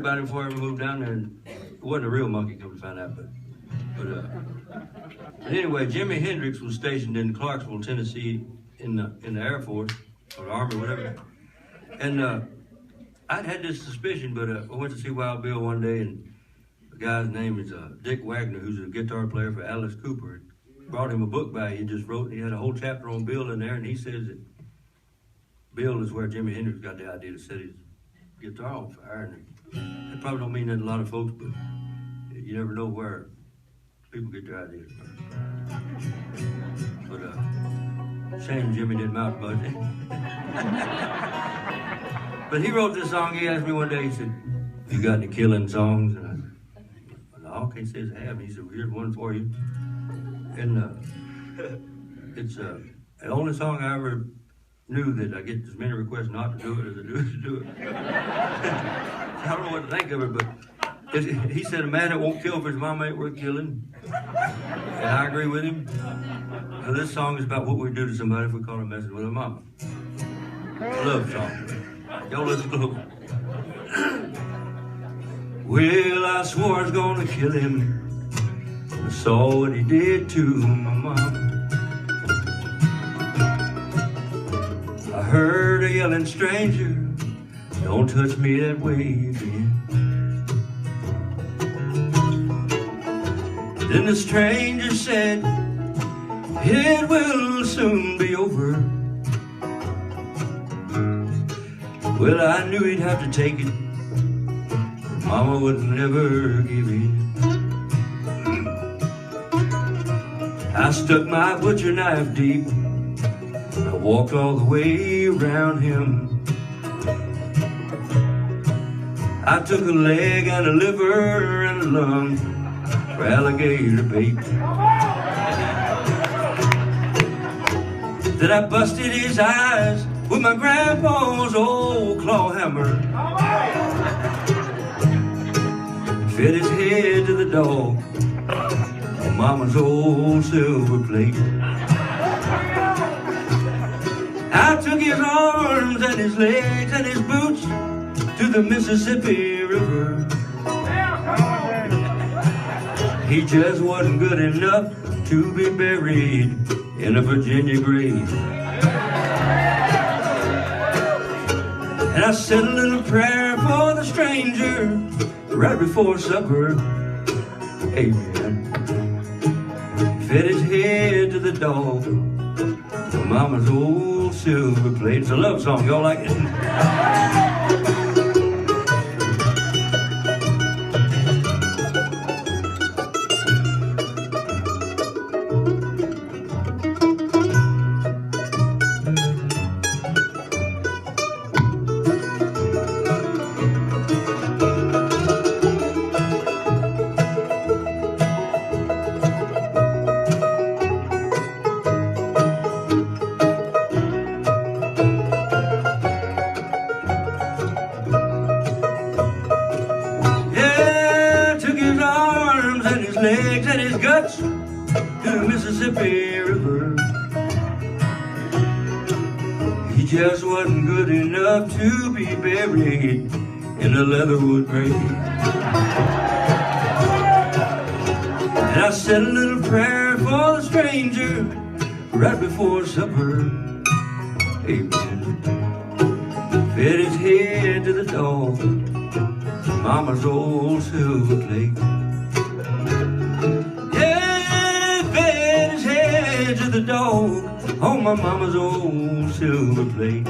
about it before I ever moved down there, and it wasn't a real monkey, come to find out, but anyway, Jimi Hendrix was stationed in Clarksville, Tennessee, in the Air Force, or the Army, whatever. And I'd had this suspicion, but I went to see Wild Bill one day, and the guy's name is Dick Wagner, who's a guitar player for Alice Cooper. Brought him a book by he just wrote. He had a whole chapter on Bill in there, and he says that Bill is where Jimi Hendrix got the idea to set his guitar on fire. And it probably don't mean that to a lot of folks, but you never know where people get their ideas from. But shame Jimmy didn't mount much. But he wrote this song. He asked me one day, he said, "You got any killing songs?" And I said, "No, I can't say I have." He said, "Well, here's one for you." And it's the only song I ever knew that I get as many requests not to do it as I do to do it. I don't know what to think of it, but he said a man that won't kill for his mama ain't worth killing. And I agree with him. Now, this song is about what we do to somebody if we call a message with a mama. Love song. Y'all listen close. Well, I swore I was gonna kill him. I saw what he did to my mama. I heard a yelling stranger, "Don't touch me that way again." Then the stranger said, "It will soon be over." Well, I knew he'd have to take it. Mama would never give in. I stuck my butcher knife deep. I walked all the way around him. I took a leg and a liver and a lung for alligator bait. Then I busted his eyes with my grandpa's old claw hammer. Fed his head to the dog on Mama's old silver plate. I took his arms and his legs and his boots to the Mississippi River. He just wasn't good enough to be buried in a Virginia grave. And I said a little prayer for the stranger right before supper. Amen. Fed his head to the dog on Mama's old silver plate. It's a love song. Y'all like it? Legs and his guts to the Mississippi River. He just wasn't good enough to be buried in a leatherwood grave. And I said a little prayer for the stranger right before supper. Amen. Fed his head to the dog, Mama's old silver plate. To the dog on my mama's old silver plate.